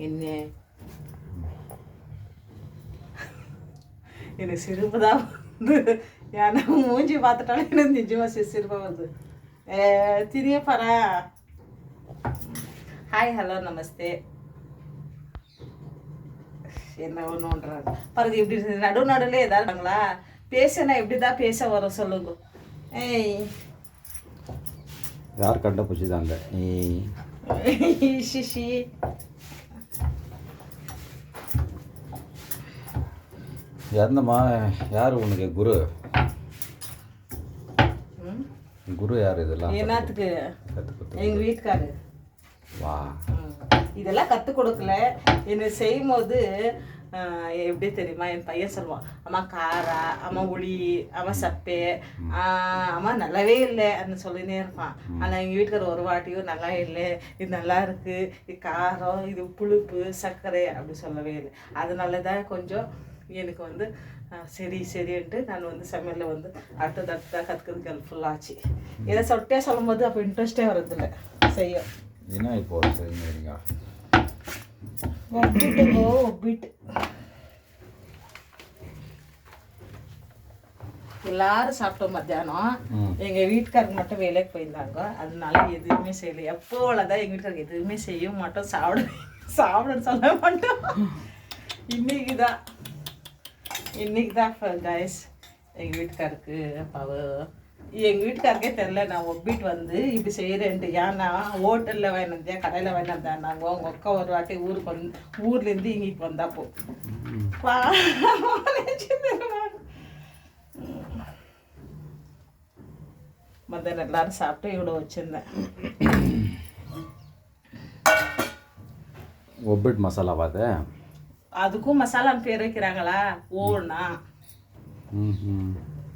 என்ன எனக்கு சிரிப்பு தான் வந்து ஏன்னா மூஞ்சி பார்த்துட்டாலே எனக்கு நிஜமாக சிரிப்பாக வருது. திரிய பாரா. ஹாய் ஹலோ நமஸ்தே. என்ன ஒன்றுன்றாங்க பாருங்க. இப்படி நடுவில் ஏதாவதுங்களா பேசுனா எப்படி தான் பேச வரும் சொல்லுங்க. ஏய் யார் கண்ட பிடிச்சிதாங்க ஷிஷி. யாருந்தம்மா? யார் உனக்கு குரு? குரு யார்? இதெல்லாம் என்னத்துக்கு? எங்கள் வீட்டுக்காரு. வா, இதெல்லாம் கற்றுக் கொடுக்கல. என்ன செய்யும்போது எப்படி தெரியுமா, என் பையன் சொல்லுவான், அம்மா காரா, அம்மா ஒளி, அம்மா சப்பே, அம்மா நல்லாவே இல்லை அப்படின்னு சொல்லினே இருப்பான். ஆனால் எங்கள் வீட்டுக்கார ஒரு வாட்டியும் நல்லா இல்லை, இது நல்லா இருக்குது, இது காரம், இது புளிப்பு, சர்க்கரை அப்படி சொல்லவே இல்லை. அதனால தான் கொஞ்சம் எனக்கு வந்து சரி சரின்ட்டு நான் வந்து சமையலில் வந்து அடுத்ததாக கற்றுக்கிறதுக்கு ஹெல்ப்ஃபுல்லாச்சு. இதை சொல்லிட்டே சொல்லும்போது அப்போ இன்ட்ரெஸ்டே வரதில்லை செய்ய. என்ன இப்போ சரிங்க ஒப்பிட்டு எல்லாரும் சாப்பிட்டோம் மத்தியானம். எங்கள் வீட்டுக்காரங்க மட்டும் வேலைக்கு போயிருந்தாங்க, அதனால எதுவுமே செய்யலை. எப்போதான் எங்கள் வீட்டுக்காரங்க எதுவுமே செய்ய மாட்டோம், சாப்பிடன்னு சொல்ல மாட்டோம். இன்னைக்கு தான் கைஸ் எங்கள் வீட்டுக்காருக்கு எங்கள் வீட்டுக்காருக்கே தெரில நான் ஒப்பிட்டு வந்து இப்படி செய்கிறேன்ட்டு. ஏன்னா ஹோட்டலில் வேணுந்தே கடையில் வேணாம் நாங்கள் உங்கள் அக்கா ஒரு வாட்டி ஊருக்கு ஊர்லேருந்து இங்கிட்டு வந்தாப்போ மத்தியானம் எல்லாரும் சாப்பிட்டு இவ்வளோ வச்சுருந்தேன். ஒப்பிட்டு மசாலா பார்த்து அதுக்கும் மசாலான்னு பேர் வைக்கிறாங்களா? ஓனா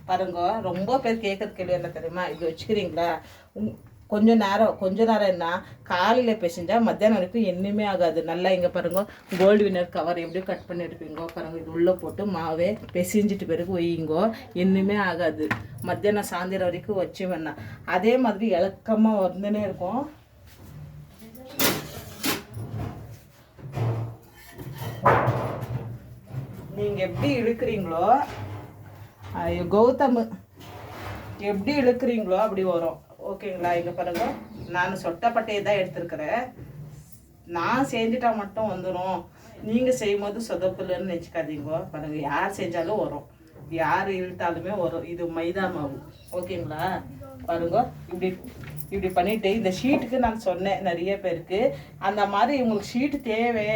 பாருங்க. ரொம்ப பேர் கேட்கறது கேள்வி என்ன தெரியுமா, இது வச்சுக்கிறீங்களா கொஞ்ச நேரம் என்ன காலையில் பிசைஞ்சா மத்தியானம் வரைக்கும் என்னமே ஆகாது. நல்லா இங்கே பாருங்க, கோல்டு வினர் கவர் எப்படி கட் பண்ணி எடுப்பீங்கோ பாருங்க. இது உள்ளே போட்டு மாவே பிசைஞ்சிட்டு பிறகு வையுங்கோ, என்னமே ஆகாது. மத்தியானம் சாயந்தரம் வரைக்கும் வச்சு வேணாம். அதே மாதிரி இலக்கமாக வந்துனே இருக்கும். நீங்கள் எப்படி இழுக்கிறீங்களோ, கௌதம் எப்படி இழுக்கிறீங்களோ அப்படி வரும். ஓகேங்களா? இங்கே பாருங்க, நான் சொட்டப்பட்டையை தான் எடுத்துருக்கிறேன். நான் செஞ்சுட்டா மட்டும் வந்துடும், நீங்கள் செய்யும்போது சொதப்புலன்னு நினச்சிக்காதீங்க. பாருங்க, யார் செஞ்சாலும் வரும், யார் இழுத்தாலுமே வரும். இது மைதா மாவு. ஓகேங்களா? பாருங்க, இப்படி பண்ணிவிட்டு இந்த ஷீட்டுக்கு நான் சொன்னேன் நிறைய பேருக்கு, அந்த மாதிரி உங்களுக்கு ஷீட்டு தேவை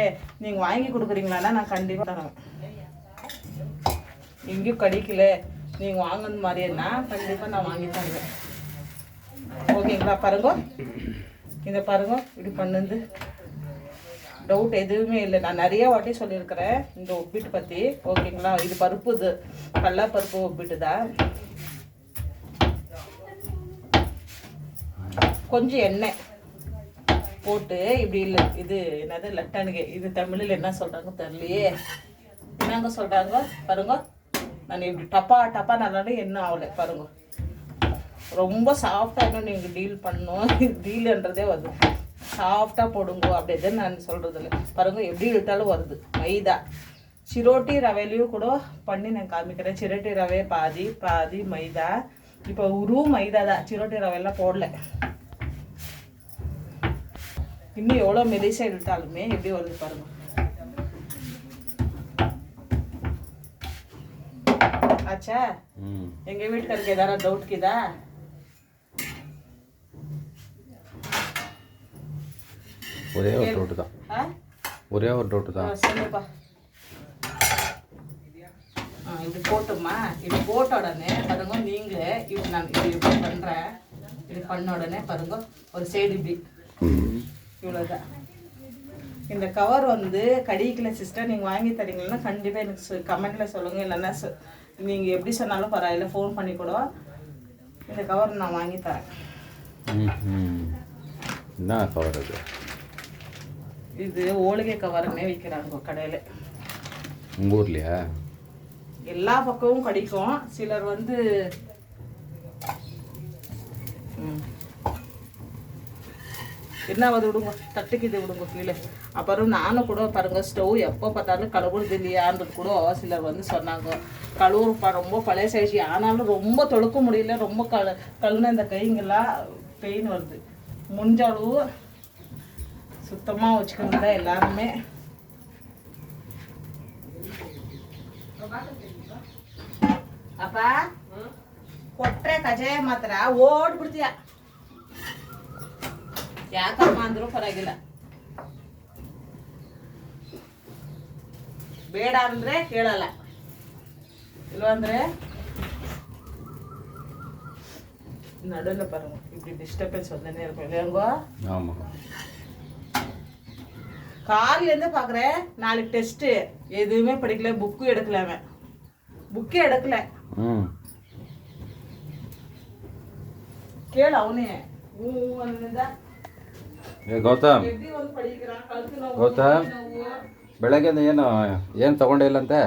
நீங்கள் வாங்கி கொடுக்குறீங்களான்னா நான் கண்டிப்பாக தரேன். எங்கேயும் கிடைக்கல நீங்கள் வாங்கின மாதிரின்னா கண்டிப்பாக நான் வாங்கி தருவேன். ஓகேங்களா? பாருங்க, இதை பாருங்க, இப்படி பண்ணுது டவுட் எதுவுமே இல்லை. நான் நிறைய வாட்டி சொல்லியிருக்கிறேன் இந்த ஒப்பிட்டு பற்றி. ஓகேங்களா? இது பருப்பு, இது கடலை பருப்பு ஒப்பிட்டு தான். கொஞ்சம் எண்ணெய் போட்டு இப்படி இல்லை, இது என்னது லட்டானுங்க, இது தமிழில் என்ன சொல்கிறாங்க தெரியலையே, என்னங்க சொல்கிறாங்க பாருங்க. நான் இப்படி டப்பா நல்லாலும் என்ன ஆகலை பாருங்க. ரொம்ப சாஃப்டாக நீங்கள் டீல் பண்ணணும். டீல்ன்றதே வருது, சாஃப்டாக போடுங்க அப்படி எதுன்னு நான் சொல்கிறது இல்லை. பாருங்க, எப்படி இழுத்தாலும் வருது. மைதா சிரோட்டி ரவையிலையும் கூட பண்ணி நான் காமிக்கிறேன். சிரோட்டி ரவை பாதி மைதா. இப்போ மைதா தான், சிரோட்டி ரவையெல்லாம் போடல. இன்னும் எவ்வளோ மெலிசாக இழுத்தாலுமே எப்படி வருது பாருங்க. ஆச்சா? எங்க வீட்டுக்காருக்கு ஏதாவது டவுட் கிதா? ஒரே ஒரு டவுட் தான். சொல்லுப்பா. இப்படி போட்டோமா, இப்படி போட்ட உடனே பாருங்க, நீங்களே இப்படி நான் இப்படி பண்ணுறேன். இப்படி பண்ண உடனே பாருங்க, ஒரு சைடு இப்படி இவ்வளோதான். இந்த கவர் வந்து கடிக்கல சிஸ்டர், நீங்கள் வாங்கி தரீங்கன்னா கண்டிப்பாக எனக்கு கமெண்ட்டில் சொல்லுங்கள். இல்லைன்னா நீங்கள் எப்படி சொன்னாலும் பரவாயில்ல, ஃபோன் பண்ணி கூட இந்த கவர் நான் வாங்கி தரேன். என்ன கவர் அது? இது ஓலிகை கவருன்னே விற்கிறாங்க கடையில். உங்கள் ஊர்லையா? எல்லா பக்கமும் கிடைக்கும். சிலர் வந்து என்ன அது விடுங்க, தட்டுக்கு இது விடுங்க கீழே. அப்புறம் நானும் கூட பாருங்க ஸ்டவ் எப்போ பார்த்தாலும் கழுவுறது இல்லையான்றது கூட சிலர் வந்து சொன்னாங்க. கழுவுறப்பா ரொம்ப பழையசாயிடுச்சு, ஆனாலும் ரொம்ப தொழுக்க முடியல, ரொம்ப கழுவுன இந்த கைங்கெல்லாம் பெயின் வருது. முடிஞ்ச அளவு சுத்தமாக வச்சுக்கணும் தான் எல்லாருமே. ಅಪ್ಪ ಕೊಟ್ರೆ ಕಜಾಯ ಮಾತ್ರ ಓಡ್ಬಿಡ್ತೀಯ. ಯಾಕಮ್ಮ ಅಂದ್ರೂ ಪರವಾಗಿಲ್ಲ, ಬೇಡ ಅಂದ್ರೆ ಕೇಳಲ್ಲ, ಇಲ್ವಂದ್ರೆ நடுவில் பாருங்க இப்படி டிஸ்டர்பன்ஸ் வந்துனே இருக்கும் இல்லையாங்கோ. ஆமாம். காலையிலேருந்து பார்க்குறேன், நாளைக்கு டெஸ்ட்டு, எதுவுமே படிக்கல, புக்கும் எடுக்கல, அவன் புக்கே எடுக்கல. ಕೇಳ ಅವನೇ ಗೌತಮ್, ಗೌತಮ್ ಬೆಳಗ್ಗೆ ಏನು ತಗೊಂಡೇ ಇಲ್ಲಂತೆ.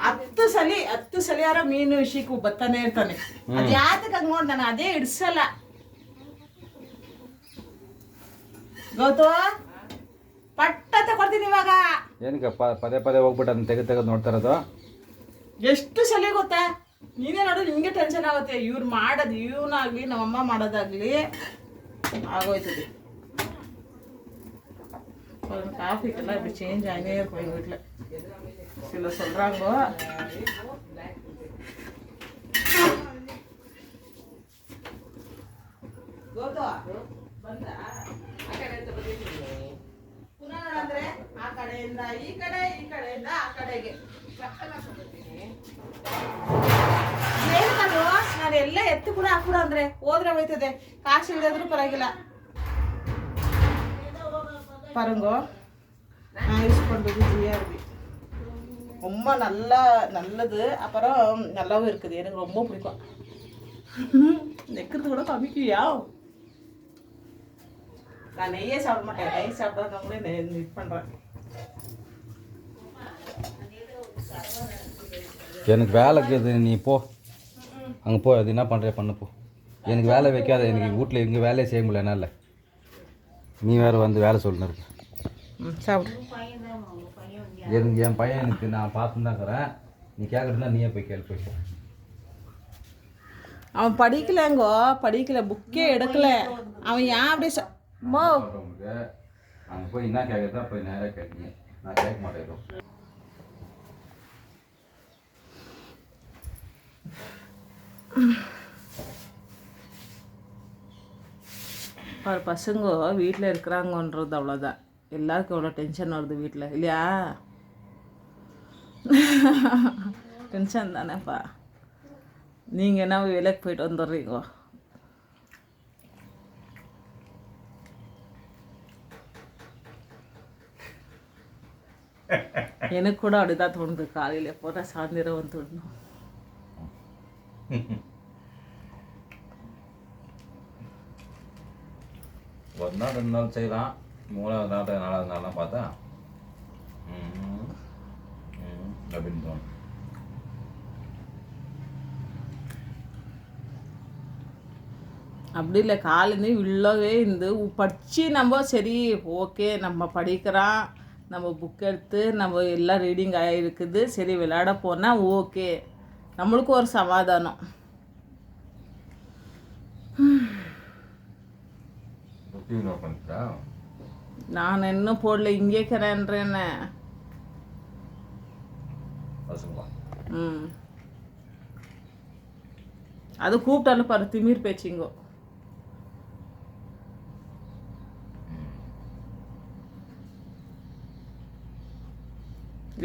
10 ಸಲಿಯಾರ ಮೀನು ವಿಷಯಕ್ಕೂ ಬರ್ತಾನೆ ಇರ್ತಾನೆ. ಅದು ಯಾತಕ್ಕೆ ಹಂಗೆ ನೋಡಿ ನಾನು ಅದೇ ಇಡ್ಸಲ್ಲ. ಗೌತಮ್ ಪಟ್ಟ ತಗೊಳ್ತೀನಿ ಇವಾಗ. ಏನಕ್ಕೆ ಪದೇ ಪದೇ ಹೋಗ್ಬಿಟ್ಟು ಅದನ್ನ ತೆಗೆದು ನೋಡ್ತಾ ಇರೋದು? ಎಷ್ಟು ಸಲ ಗೊತ್ತಾ, ನೀನೇ ನೋಡು, ನಿಮಗೆ ಟೆನ್ಷನ್ ಆಗುತ್ತೆ. ಇವ್ರು ಮಾಡೋದು, ಇವನಾಗ್ಲಿ ನಮ್ಮಮ್ಮ ಮಾಡೋದಾಗ್ಲಿ ಆಗೋಯ್ತದೆ. காஃபிக்கெல்லாம் இப்படி சேஞ்ச் ஆகினே இருக்கும் எங்கள் வீட்டில். சில சொல்கிறாங்க ಪುನಃ ನೋಡಂದ್ರೆ ಆ ಕಡೆಯಿಂದ ಈ ಕಡೆ, ಈ ಕಡೆಯಿಂದ ಆ ಕಡೆಗೆ ನಾನು ಎಲ್ಲ ಎತ್ತು ಕೂಡ ಹಾಕೂಡ ಅಂದ್ರೆ ಹೋದ್ರೆ ಹೋಯ್ತದೆ, ಕಾಸು ಇಲ್ಲದ್ರೂ ಪರವಾಗಿಲ್ಲ. பாருங்க, நான் யூஸ் பண்ணுறது ஜிஆர்பி, ரொம்ப நல்லது. அப்புறம் நல்லாவும் இருக்குது, எனக்கு ரொம்ப பிடிக்கும். நெக்கிறது கூட கம்மிக்கியா. நான் நெய்யே சாப்பிட மாட்டேன், நெய் சாப்பிட்றவங்க கூட இது பண்ணுறேன். எனக்கு வேலை இருக்குது, நீ போ அங்கே போ, அது என்ன பண்ணுற பண்ணு போ. எனக்கு வேலை வைக்காத, எனக்கு வீட்டில் எங்கள் வேலையை செய்ய முடியல என்னால். நீ வேறு வந்து வேலை சொல்லுன்னு இருக்கு. எனக்கு என் பையன் எனக்கு நான் பார்த்துன்னு தான் இருக்கிறேன். நீ கேட்குறதுனா நீயே போய் கேள்வி போய். அவன் படிக்கலங்கோ, படிக்கல, புக்கே எடுக்கல. அவன் ஏன் அப்படி அங்கே போய் என்ன கேட்குறதா போய் நேராக கேட்டீங்க, நான் கேட்க மாட்டேன். பசங்க வீட்டில் இருக்கிறாங்கன்றது அவ்வளோதான். எல்லாருக்கும் எவ்வளோ டென்ஷன் வருது வீட்டில் இல்லையா? டென்ஷன் தானேப்பா. நீங்கள் என்ன வேலைக்கு போயிட்டு வந்துடுறீங்க, எனக்கு கூட அப்படிதான் தோணுது. காலையில் போனால் சாயந்தரம் வந்துடணும். ஒரு நாள் 2 நாள் செய்யலாம், 3ஆவது நாள் 4ஆவது நாள்லாம் பார்த்தா அப்படின்னு தோணும். அப்படி இல்லை, காலேருந்து உள்ளவே இருந்து படித்து நம்ம சரி ஓகே நம்ம படிக்கிறான், நம்ம புக் எடுத்து நம்ம எல்லாம் ரீடிங் ஆகிருக்குது, சரி விளையாட போனால் ஓகே, நம்மளுக்கு ஒரு சமாதானம். நான் இன்னும் போடல, இங்கே இருக்கிறேன்றேன்னு. அது கூப்பிட்டாலும் பாரு திமிர் பேச்சிங்கோ.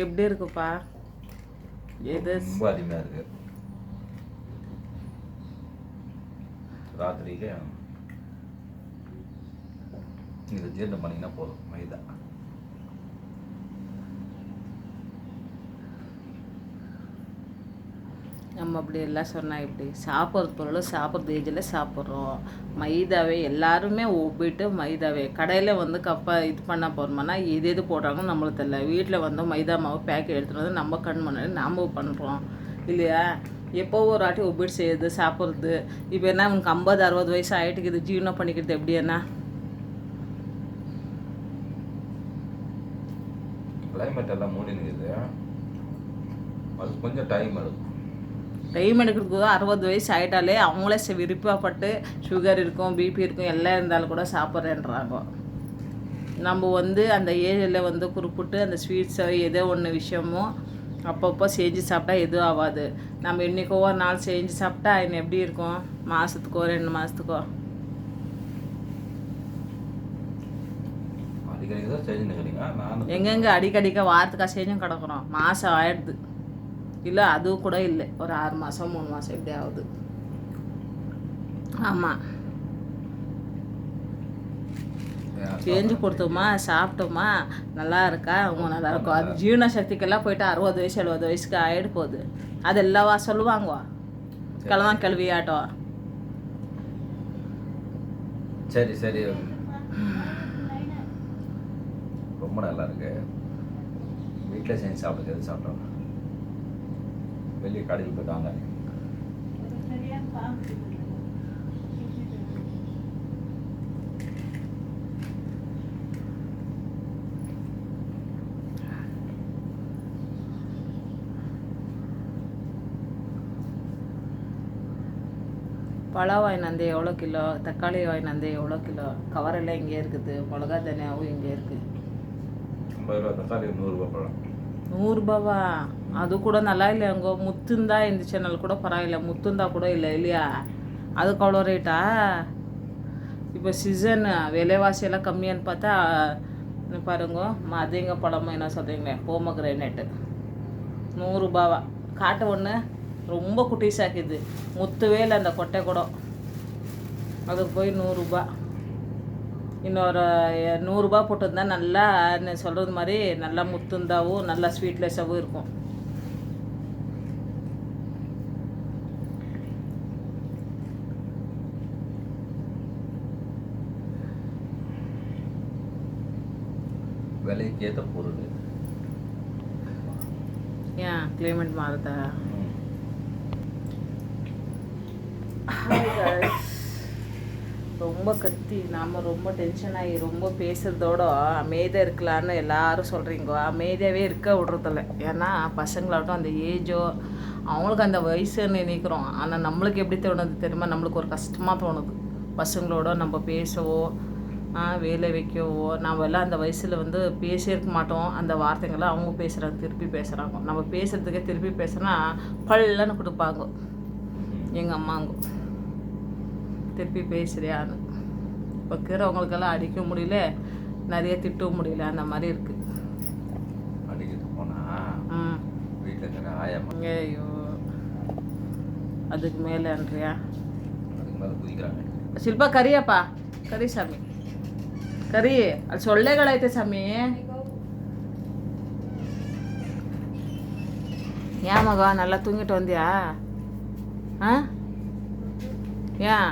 எப்படி இருக்குப்பா? எது ரொம்ப அதிகமாக இருக்கு. ராத்திரிக்கு இது ஜீரணம் பண்ணிங்கன்னா போதும். மைதா நம்ம அப்படி எல்லாம் சொன்னால் இப்படி சாப்பிட்ற பொருள் சாப்பிட்ற ஏஜில் சாப்பிட்றோம். மைதாவே எல்லாருமே ஒப்பிட்டு மைதாவே கடையில் வந்து இது பண்ண போகிறோம்னா எது போடுறாங்கன்னு நம்மளுக்கு தெரியல. வீட்டில் வந்து மைதா மாவு பேக்கெட் எடுத்துகிட்டு வந்து நம்ம கண் முன்னாடி நாம் பண்ணுறோம் இல்லையா? எப்போ ஒரு வாட்டி ஒப்பிட்டு செய்யுது சாப்பிட்றது. இப்போ என்ன உனக்கு 50-60 வயசு ஆகிட்டுக்கு இது ஜீரணம் பண்ணிக்கிறது எப்படி என்ன? கிளைமேட் எல்லாம் மூடி நிற்குது, அது கொஞ்சம் டைம் எடுக்கும். டைம் எடுக்கிறதுக்கு 60 வயசு ஆகிட்டாலே அவங்களே விருப்பப்பட்டு சுகர் இருக்கும், பிபி இருக்கும், எல்லாம் இருந்தாலும் கூட சாப்பிட்றேன்றாங்க. நம்ம வந்து அந்த ஏஜில் வந்து குறிப்பிட்டு அந்த ஸ்வீட்ஸோ ஏதோ ஒன்று விஷயமோ அப்பப்போ செஞ்சு சாப்பிட்டா எதுவும் ஆகாது. நம்ம இன்றைக்கோ ஒரு நாள் செஞ்சு சாப்பிட்டா இன்னும் எப்படி இருக்கும், மாதத்துக்கோ 2 மாதத்துக்கோ. அடிக்கடி தான் செஞ்சு நிற்கிறீங்க. நான் எங்கெங்கே அடிக்கடிக்க வாரத்துக்காக செஞ்சும் கிடக்குறோம். மாதம் ஆயிடுது, இல்லை அதுவும் கூட இல்லை, ஒரு 6 மாதம் 3 மாதம் இப்படி ஆகுது. ஆமாம், செஞ்சு கொடுத்தோமா சாப்பிட்டோமா நல்லா இருக்கா, அவங்க நல்லா இருக்கும். அது ஜீரண சக்திக்கெல்லாம் போயிட்டு 60 வயசு 70 வயசுக்கு ஆகிடு போகுது. அது எல்லாவா சொல்லுவாங்க, கிழவன் கிழவியாட்டம். சரி சரி, ரொம்ப நல்லா இருக்கு. வீட்டில் செஞ்சு சாப்பிடுறது எது சாப்பிட்றோம், வெளியே கடையில் போய் தாங்க. பழம் வாங்கினாந்து எவ்வளோ கிலோ, தக்காளி வாங்கினாந்து எவ்வளோ கிலோ, கவரெல்லாம் இங்கே இருக்குது, மிளகா தனியாகவும் இங்கே இருக்குது. 50 ரூபா தக்காளி, 100 ரூபா பழம். 100 ரூபாவா? அது கூட நல்லா இல்லையாங்கோ. முத்துந்தா இந்த சேனல் கூட பரவாயில்ல, முத்துந்தா கூட இல்லை இல்லையா, அதுக்கு அவ்வளோ ரேட்டா? இப்போ சீசன் விலைவாசியெல்லாம் கம்மியான்னு பார்த்தா பாருங்க, மதியங்க பழமும் என்ன சொல்கிறீங்களே, போமக்ரேனேட்டு 100 ரூபாவா? காட்டு ஒன்று ரொம்ப குட்டிஸாக்குது, முத்துவே இல்லை அந்த கொட்டை கூட, அதுக்கு போய் 100 ரூபா. இன்னொரு 100 ரூபா போட்டிருந்தா நல்லா சொல்கிறது மாதிரி நல்லா முத்துந்தாவும் நல்லா ஸ்வீட்லெஸ்ஸாகவும் இருக்கும். விலைக்கு ஏற்ற பொருள். ஏன் கிளைமேட் மாறுதா? ரொம்ப கத்தி நாம் ரொம்ப டென்ஷன் ஆகி ரொம்ப பேசுகிறதோட அமைதியாக இருக்கலான்னு எல்லாரும் சொல்கிறீங்க. அமைதியாகவே இருக்க விட்றதில்ல. ஏன்னா பசங்களாகட்டும் அந்த ஏஜோ அவங்களுக்கு அந்த வயசுன்னு நினைக்கிறோம். ஆனால் நம்மளுக்கு எப்படி தோணுது தெரியுமா, நம்மளுக்கு ஒரு கஷ்டமாக தோணுது. பசங்களோட நம்ம பேசவோ வேலை வைக்கவோ, நம்ம எல்லாம் அந்த வயசில் வந்து பேசியிருக்க மாட்டோம். அந்த வார்த்தைங்கள்லாம் அவங்க பேசுகிறாங்க, திருப்பி பேசுகிறாங்க. நம்ம பேசுகிறதுக்கே திருப்பி பேசுனா பல்லன்னு கொடுப்பாங்க எங்கள் அம்மாங்க, திருப்பி பேசுறியான்னு. இப்போ இருக்கிறவங்களுக்கெல்லாம் அடிக்க முடியல, நிறைய திட்டவும் முடியல, அந்த மாதிரி இருக்குது. அடிக்கிறது போனால் வீட்டில் இருக்கிற ஆயம்மா ஐயோ அதுக்கு மேலேன்றியா? அதுக்கு மேலே குதிக்கிறாங்க. ಶಿಲ್ಪ ಕರಿಯಪ್ಪ, ಕರಿ ಸ್ವಾಮಿ, ಕರಿ. ಅಲ್ಲಿ ಸೊಳ್ಳೆಗಳೈತೆ ಸ್ವಾಮಿ. ಯಾ ಮಗ நல்லா தூங்கிட்டு வந்தியா? ஏன்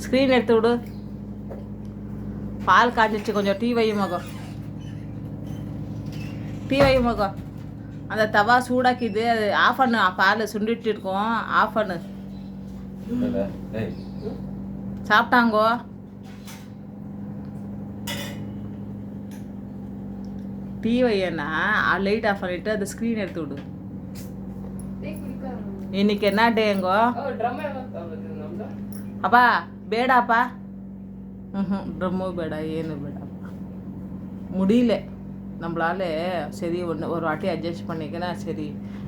ஸ்க்ரீன் எடுத்து விடு. பால் காய்ச்சிச்சு, கொஞ்சம் டீ வை மகம், டீ வை மகம். அந்த தவா சூடாக்கிது, அது ஆஃப் பண்ணு. பால் சுண்டிட்டு இருக்கோம், ஆஃப் பண்ணு. சாப்பிட்டாங்கோ. டீ வையன்னா லைட் ஆஃப் பண்ணிட்டு அந்த ஸ்க்ரீன் எடுத்து விடு. இன்னைக்கு என்ன டேங்கோ ಅಪ್ಪ ಬೇಡಪ್ಪ. ಡ್ರಮ್ಮು ಬೇಡ, ಏನು ಬೇಡಪ್ಪ, முடியல நம்மளால. சரி ஒரு வாட்டி அட்ஜஸ்ட் பண்ணிக்கலாம், சரி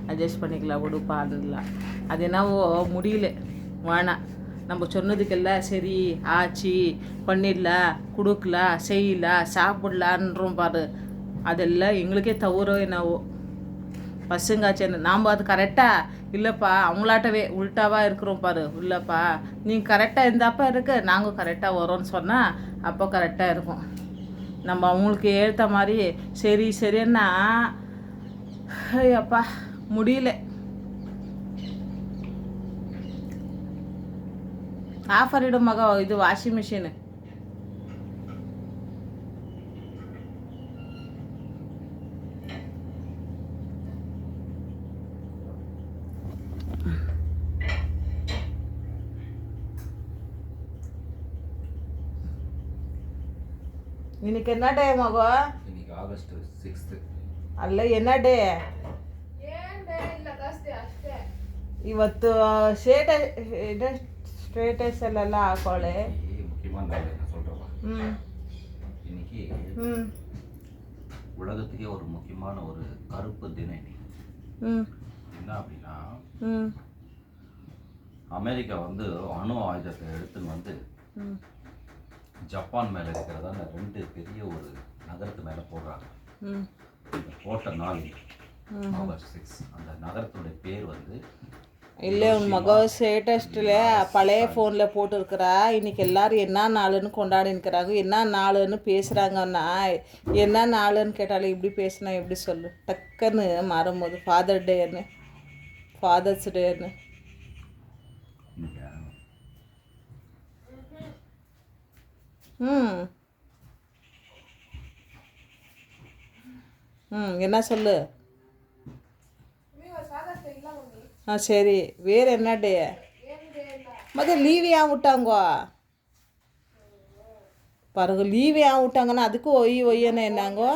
அட்ஜஸ்ட் பண்ணிக்கலாம் விடுப்பான்லாம். அது என்னவோ முடியல, வேணாம். நம்ம சொன்னதுக்கெல்லாம் சரி ஆச்சு, பண்ணிடலாம், கொடுக்கலாம், செய்யலாம், சாப்பிட்லான்றோம் பாரு. அதெல்லாம் எங்களுக்கே தவறோ என்னவோ. பசங்காச்சு நாம் அது கரெக்டாக இல்லைப்பா, அவங்களாட்டவே உள்டாவாக இருக்கிறோம் பாரு. இல்லைப்பா நீங்கள் கரெக்டாக இருந்தாப்பா இருக்கு, நாங்கள் கரெக்டாக வரோன்னு சொன்னால் அப்போ கரெக்டாக இருக்கும். நம்ம அவங்களுக்கு ஏற்ற மாதிரி சரி சரின்னா அப்பா முடியல. ஆஃப் பண்ணிவிடும் மக, இது வாஷிங் மிஷினு. இன்னைக்கு என்ன டைம் ஆகும்? இன்னைக்கு August 6th. ಅಲ್ಲ ಏನ ಡೇ ಇವತ್ತು ಸ್ಟೇಟಸಲ್ಲೆಲ್ಲ ಹಾಕೊಳ್ಳೆ. முக்கியமான நாள் என்ன சொல்கிறப்பா, இன்னைக்கு உலகத்துக்கே ஒரு முக்கியமான ஒரு கருப்பு தினம் இன்னைக்கு. என்ன அப்படின்னா, அமெரிக்கா வந்து அணு ஆயுதத்தை எடுத்துன்னு வந்து ஜப்பான் மேலே இருக்கிறதான 2 பெரிய ஒரு நகரத்து மேலே போடுறாங்க. போட்ட நாள் August 6. அந்த நகரத்துடைய பேர் வந்து இல்லை உன் மக ஸ்டேட்டஸில் பழைய ஃபோனில் போட்டுருக்குறா. இன்றைக்கி எல்லோரும் என்ன நாளுன்னு கொண்டாடினுக்கிறாங்க, என்ன நாளுன்னு பேசுகிறாங்கன்னா, என்ன நாளுன்னு கேட்டாலும் இப்படி பேசினா எப்படி சொல்லு? டக்குன்னு மாறும்போது ஃபாதர்ஸ் டேன்னு. என்ன சொல்லு? சரி, வேறு என்ன டே? மொதல் லீவு ஏன் விட்டாங்கோ பாருங்க, லீவு ஏன் விட்டாங்கன்னா அதுக்கு ஒய்யன்னு என்னங்கோ?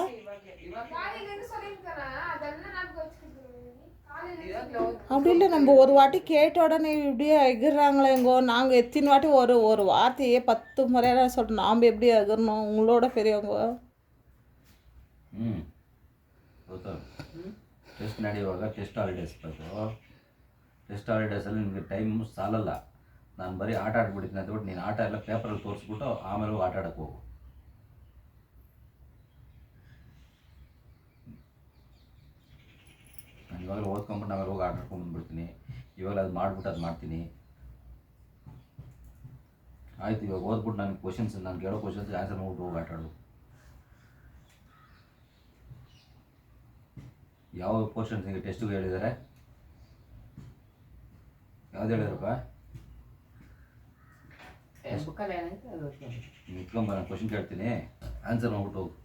அப்படி இல்லை, நம்ம ஒரு வாட்டி கேட்ட உடனே இப்படியே எகிர்றாங்களேங்கோ. நாங்கள் எத்தனை வாட்டி ஒரு வார்த்தையே 10 முறையெல்லாம் சொல்கிறோம். நாம் எப்படி எகிரணும்? உங்களோட பெரியவங்க ಟೆಸ್ಟ್ ನಡೆಯುವಾಗ ಟೆಸ್ಟ್ ಹಾಲಿಡೇಸ್ ಬೇಕು. ಟೆಸ್ಟ್ ಹಾಲಿಡೇಸಲ್ಲಿ ನಿಮಗೆ ಟೈಮು ಸಾಲಲ್ಲ. ನಾನು ಬರೀ ಆಟ ಆಡ್ಬಿಡ್ತೀನಿ ಅಂದ್ಬಿಟ್ಟು ನೀನು ಆಟ ಎಲ್ಲ ಪೇಪರಲ್ಲಿ ತೋರಿಸ್ಬಿಟ್ಟು ಆಮೇಲೆ ಹೋಗಿ ಆಟ ಆಡೋಕ್ಕೆ ಹೋಗು. ನಾನು ಇವಾಗಲೇ ಓದ್ಕೊಂಬಿಟ್ಟು ಆಮೇಲೆ ಹೋಗಿ ಆಟ ಆಡ್ಕೊಂಡು ಬಂದ್ಬಿಡ್ತೀನಿ. ಇವಾಗ ಅದು ಮಾಡ್ಬಿಟ್ಟು ಅದು ಮಾಡ್ತೀನಿ. ಆಯ್ತು, ಇವಾಗ ಓದ್ಬಿಟ್ಟು ನನಗೆ ಕ್ವಶನ್ಸ್, ನಾನು ಕೇಳೋ ಕ್ವಶನ್ಸ್ಗೆ ಆನ್ಸರ್ ಮಾಡ್ಬಿಟ್ಟು ಹೋಗಿ ಆಟ ಆಡು. ಯಾವ ಪೋರ್ಷನ್ಸ್ ನಿಮಗೆ ಟೆಸ್ಟಿಗೆ ಹೇಳಿದ್ದಾರೆ? ಯಾವ್ದು ಹೇಳಿದ್ರಪ್ಪ? ನಿಂತ್ಕೊಂಬ, ನಾನು ಕ್ವಶನ್ ಕೇಳ್ತೀನಿ, ಆನ್ಸರ್ ಮಾಡ್ಬಿಟ್ಟು ಹೋಗು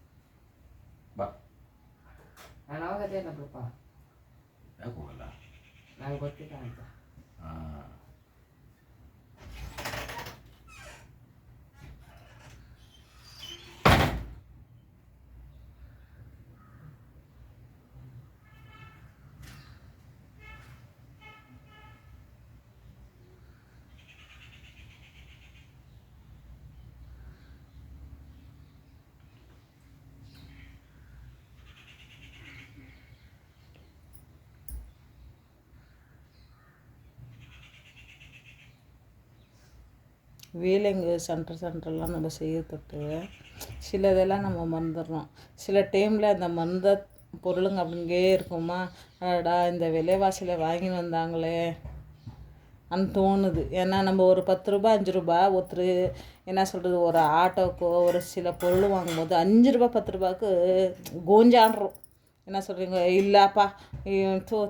ಬಾ. ನಾನು ಹೋಗೋದೇನ ಬಿಡಪ್ಪ. ಯಾಕೆ ಹೋಗಲ್ಲ? ನಂಗೆ ಗೊತ್ತಿಲ್ಲ ಅಂತ. ಹಾಂ, வேலைங்க சென்டர்லாம் நம்ம செய்யறதுக்கு சிலதெல்லாம் நம்ம மறந்துடுறோம். சில டைமில் அந்த மறந்த பொருளுங்க அப்படிங்கே இருக்குமா, அடடா இந்த விலைவாசியில் வாங்கின்னு வந்தாங்களே அன்னு தோணுது. ஏன்னா நம்ம ஒரு 10 ரூபா 5 ரூபா ஒருத்தர் என்ன சொல்கிறது, ஒரு ஆட்டோக்கோ ஒரு சில பொருள் வாங்கும்போது 5 ரூபா 10 ரூபாய்க்கு கோஞ்சாடுறோம். என்ன சொல்கிறீங்க? இல்லைப்பா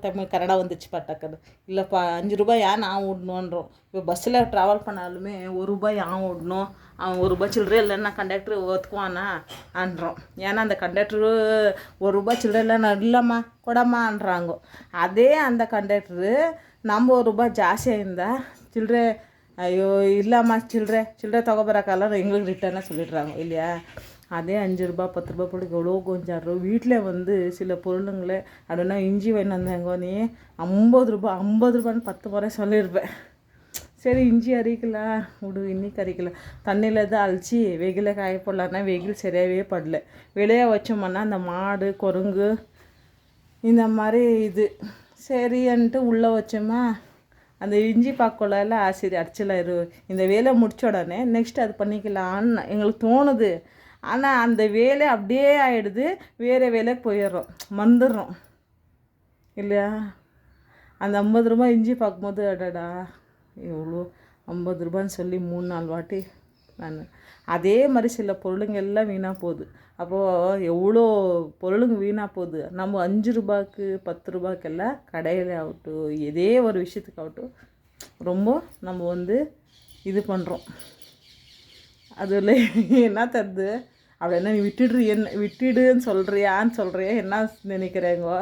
தமிழ் கன்னடா வந்துச்சுப்பா டக்குன்னு. இல்லைப்பா 5 ரூபாய் ஏன் நான் விடணுன்றோம். இப்போ பஸ்ஸில் ட்ராவல் பண்ணாலுமே 1 ரூபாய் ஏன் விடணும், அவன் 1 ரூபாய் சில்லறை இல்லைன்னா கண்டக்டர் ஒத்துக்குவானா ஆன்றோம். ஏன்னா அந்த கண்டக்டரு 1 ரூபாய் சில்லறை இல்லைன்னா இல்லைம்மா கொடமான்றாங்க. அதே அந்த கண்டக்டரு நம்ம 1 ரூபாய் ஜாஸ்தியாக இருந்தால் சில்லறை, ஐயோ இல்லைம்மா சில்லறை தொகைபரக்காலம் எங்களுக்கு ரிட்டர்னாக சொல்லிடுறாங்க இல்லையா. அதே 5 ரூபா 10 ரூபா போட்டு எவ்வளோ கொஞ்சம் வீட்டில் வந்து சில பொருளுங்களே அப்படின்னா இஞ்சி வேணும் வந்தாங்கோ, நீ 50 ரூபான்னு 10 முறை சொல்லியிருப்பேன். சரி இஞ்சி அரிக்கலாம் விடு, இன்னைக்கு அரிக்கலாம், தண்ணியில் தான் அழிச்சி வெயிலில் காய போடலான்னா வெயில் சரியாகவே படல. வெளியே வச்சோம்னா அந்த மாடு குரங்கு இந்த மாதிரி இது சரின்ட்டு உள்ளே வச்சோமா அந்த இஞ்சி பாக்கொள்ள சரி அடிச்சிடலாம், இந்த வேலை முடிச்ச உடனே நெக்ஸ்ட் அது பண்ணிக்கலான்னு எங்களுக்கு தோணுது. ஆனால் அந்த வேலை அப்படியே ஆகிடுது, வேறு வேலைக்கு போயிடுறோம், மறந்துடுறோம் இல்லையா. அந்த 50 ரூபாய் இஞ்சி பார்க்கும்போது அடடா எவ்வளோ 50 ரூபான்னு சொல்லி 3-4 வாட்டி நான் அதே மாதிரி சில பொருளுங்க எல்லாம் வீணாக போகுது. அப்போது எவ்வளோ பொருளுங்க வீணாக போகுது. நம்ம 5 ரூபாய்க்கு 10 ரூபாய்க்கெல்லாம் கடையில் ஆகட்டும் எதே ஒரு விஷயத்துக்கு ஆகட்டும் ரொம்ப நம்ம வந்து இது பண்ணுறோம். அதில் என்ன தருது அப்படி என்ன நீ விட்டுடுன்னு சொல்கிறியா என்ன நினைக்கிறேங்கோ?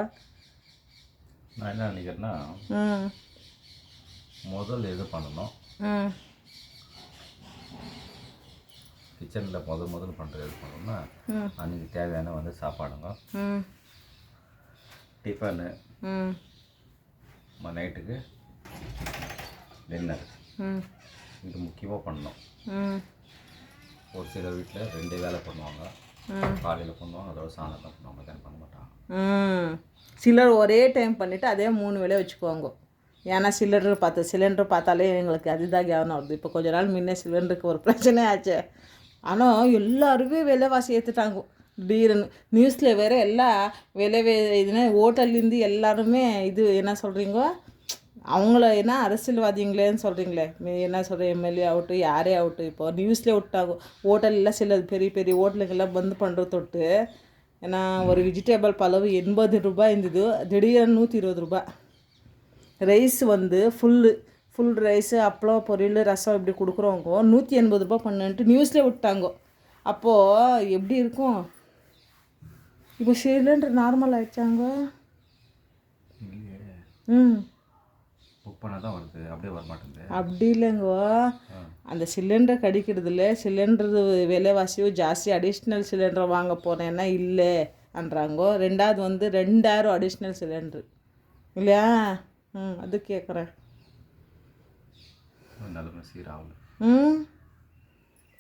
நான் என்ன நினைக்கிறேன்னா, முதல்ல எது பண்ணணும், கிச்சனில் முதல்ல பண்ணுறது எது பண்ணோம்னா அன்றைக்கி தேவையான வந்து சாப்பாடுங்க, டிஃபனு, நைட்டுக்கு டின்னர், இது முக்கியமாக பண்ணணும். ஒரு சில வீட்டில் 2 வேலை பண்ணுவாங்க, காலையில் பண்ணுவாங்க, அதோட சாயந்தரம் தான் பண்ணுவாங்க, மத்தியானம் பண்ண மாட்டாங்க. சிலர் ஒரே டைம் பண்ணிவிட்டு அதே 3 வேலையை வச்சுக்குவாங்க. ஏன்னா சிலிண்டர் பார்த்தாலே எங்களுக்கு அதுதான் கவனம் வருது. இப்போ கொஞ்ச நாள் முன்னே சிலிண்டருக்கு ஒரு பிரச்சனை ஆச்சு. ஆனால் எல்லாருமே விலைவாசி ஏற்றுட்டாங்க திடீர்னு. நியூஸில் வேறு எல்லாம் இதுனா ஹோட்டல்லேருந்து எல்லாருமே இது என்ன சொல்கிறீங்க, அவங்கள என்ன அரசியல்வாதிங்களேன்னு சொல்கிறீங்களே, என்ன சொல்கிற எம்எல்ஏ ஆகட்டும் யாரே ஆகட்டும், இப்போ நியூஸ்லேயே விட்டாங்க. ஹோட்டல்லாம் சில பெரிய பெரிய ஹோட்டலுங்கெல்லாம் பந்து பண்ணுறது தொட்டு. ஏன்னா ஒரு வெஜிடபிள் பழவு 80 ரூபாய் இருந்தது, திடீர்னு 120 ரூபாய். ரைஸ் வந்து ஃபுல் ரைஸு, அப்பளம், பொரியல், ரசம் இப்படி கொடுக்குறவங்க 180 ரூபாய் பண்ணுன்ட்டு நியூஸ்லேயே விட்டாங்க. அப்போது எப்படி இருக்கும்? இப்போ சிலிண்டர் நார்மல் ஆகிடுச்சாங்க. புக் பண்ணால் தான் வருது, அப்படியே வர மாட்டேங்குது. அப்படி இல்லைங்கோ, அந்த சிலிண்டர் கிடைக்கிறதுல சிலிண்டர் விலைவாசியும் ஜாஸ்தி. அடிஷ்னல் சிலிண்டர் வாங்க போனேன்னா இல்லைன்றாங்கோ. ரெண்டாவது வந்து 2000 அடிஷ்னல் சிலிண்டரு இல்லையா? அது கேட்குறேன். நிலைமை சீராகல.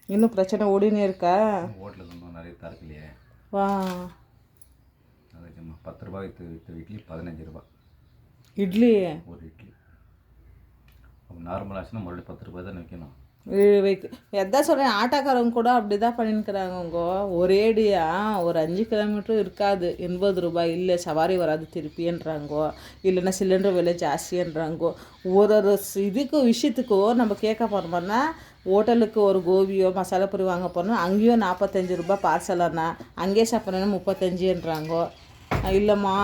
இன்னும் பிரச்சனை ஓடினே இருக்கா? ஹோட்டலுக்கு இன்னும் நிறைய தரக்கலையே. வா, அதுக்கு 10 ரூபாய் விற்று இட்லி 15 ரூபாய் இட்லி. ஒரு இட்லி நார்மல் ஆச்சுன்னா மறுபடியும் 10 ரூபாய் தான் விற்கணும். எதான் சொல்கிறேன், ஆட்டோக்காரங்க கூட அப்படி தான் பண்ணின்னுக்கிறாங்க. ஒரேடியாக ஒரு 5 கிலோமீட்டரும் இருக்காது 80 ரூபாய். இல்லை சவாரி வராது திருப்பின்றாங்கோ, இல்லைன்னா சிலிண்டர் விலை ஜாஸ்தின்றாங்கோ. ஒரு இதுக்கு விஷயத்துக்கோ நம்ம கேட்க போகிறோம்னா, ஹோட்டலுக்கு ஒரு கோபியோ மசாலா பொரி வாங்க போனோம், அங்கேயும் 45 ரூபாய் பார்சலானா, அங்கேயே சாப்பிட்றேன்னா 35ன்றாங்கோ. இல்லைம்மா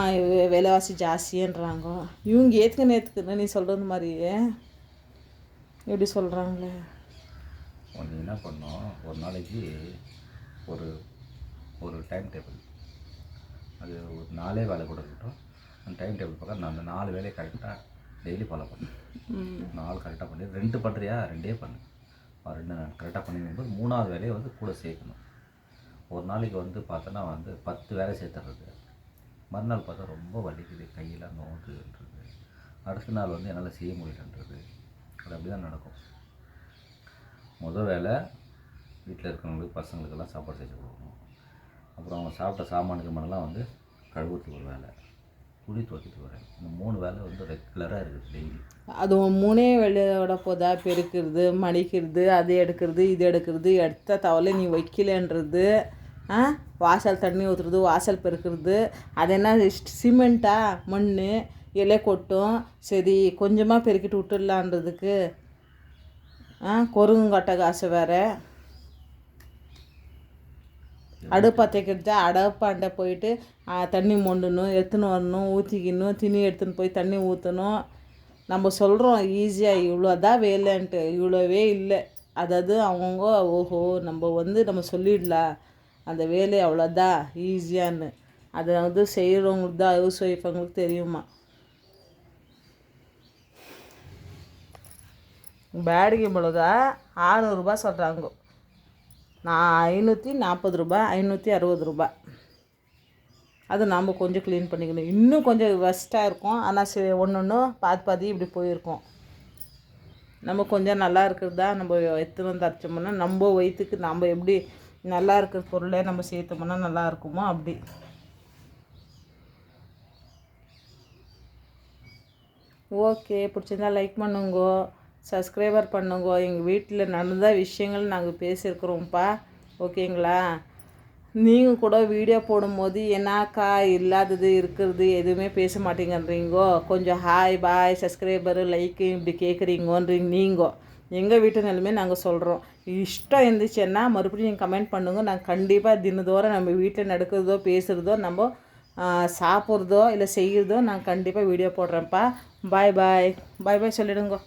விலைவாசி ஜாஸ்தின்றாங்கோ. இவங்க ஏற்றுக்குன்னு நீ சொல்கிறது மாதிரியே எப்படி சொல்கிறாங்களே. ஒன்று என்ன பண்ணோம், ஒரு நாளைக்கு ஒரு ஒரு டைம் டேபிள், அது ஒரு 4 வேலை கூட இருக்கட்டும், அந்த டைம் டேபிள் பார்க்க நான் அந்த 4 வேலையை கரெக்டாக டெய்லி ஃபாலோ பண்ணேன். 4 கரெக்டாக பண்ணி 2 பண்ணுறியா 2 பண்ணு, 2 கரெக்டாக பண்ணிக்கும்போது 3ஆவது வேலையை வந்து கூட சேர்க்கணும். ஒரு நாளைக்கு வந்து பார்த்தோன்னா வந்து 10 வேலை சேர்த்துறது. மறுநாள் பார்த்தா ரொம்ப வலிக்குது, கையெல்லாம் நோக்குதுன்றது. அடுத்த நாள் வந்து என்னால் செய்ய முடியலன்றது. அது அப்படி தான் நடக்கும். முதல் வேலை வீட்டில் இருக்கிறவங்களுக்கு பசங்களுக்கெல்லாம் சாப்பாடு செஞ்சு கொடுக்கணும். அப்புறம் அவங்க சாப்பிட்ட சாமானுக்கு மேலாம் வந்து கழுவுறதுக்கு ஒரு வேலை, துணி துவைக்கிறதுக்கு ஒரு வேலை. இந்த 3 வேலை வந்து ரெகுலராக இருக்குது டெய்லி. அது 3 வேலையோட போதா, பெருக்கிறது, மடிக்கிறது, அது எடுக்கிறது, இது எடுக்கிறது, எடுத்த தவளை நீ வைக்கலன்றது, வாசல் தண்ணி ஊற்றுறது, வாசல் பெருக்கிறது. அது என்ன சிமெண்ட்டா மண் இலை கொட்டும், சரி கொஞ்சமாக பெருக்கிட்டு விட்டுடலான்றதுக்கு கொருங்கொட்டை காசு வேறு. அடுப்பை தைக்கிறது, அடுப்பாண்ட போயிட்டு தண்ணி மொண்டணும், எடுத்துன்னு வரணும், ஊற்றிக்கணும், திணி எடுத்துன்னு போய் தண்ணி ஊற்றணும். நம்ம சொல்கிறோம் ஈஸியாக இவ்வளோதான் வேலைன்ட்டு, இவ்வளோவே இல்லை. அதாவது அவங்கவுங்க ஓஹோ நம்ம வந்து நம்ம சொல்லிடலாம் அந்த வேலை அவ்வளோதான் ஈஸியான்னு. அதை வந்து செய்கிறவங்களுக்கு தான், ஹவுஸ் ஒய்ஃபவங்களுக்கு தெரியுமா. பேடிகை மிளகா 600 ரூபாய் சொல்கிறாங்க. நான் 540 ரூபாய், 560 ரூபாய். அது நாம் கொஞ்சம் க்ளீன் பண்ணிக்கணும். இன்னும் கொஞ்சம் வெஸ்ட்டாக இருக்கும், ஆனால் ஒன்று பாதி இப்படி போயிருக்கோம். நம்ம கொஞ்சம் நல்லா இருக்கிறதா நம்ம எடுத்துன்னு வந்து அரைச்சோம்னா, நம்ம வயிற்றுக்கு நம்ம எப்படி நல்லா இருக்கிற பொருளை நம்ம சேர்த்தோம்னா நல்லா இருக்குமோ அப்படி. ஓகே, பிடிச்சிருந்தா லைக் பண்ணுங்க, சப்ஸ்கிரைபர் பண்ணுங்க. எங்கள் வீட்டில் நடந்த விஷயங்கள் நாங்கள் பேசியிருக்கிறோம்ப்பா, ஓகேங்களா? நீங்கள் கூட வீடியோ போடும்போது என்னக்கா இல்லாதது இருக்கிறது எதுவுமே பேச மாட்டேங்கன்றீங்கோ. கொஞ்சம் ஹாய் பாய் சப்ஸ்கிரைபரு லைக்கு இப்படி கேட்குறீங்கன்றீங்க. நீங்கள் எங்கள் வீட்டு நிலைமை நாங்கள் சொல்கிறோம். இஷ்டம் இருந்துச்சுன்னா மறுபடியும் நீங்கள் கமெண்ட் பண்ணுங்க. நாங்கள் கண்டிப்பாக தினதோறும் நம்ம வீட்டில் நடக்கிறதோ பேசுகிறதோ நம்ம சாப்பிட்றதோ இல்லை செய்கிறதோ நான் கண்டிப்பாக வீடியோ போடுறேன்ப்பா. பாய் பாய் பாய் பாய் சொல்லிவிடுங்க.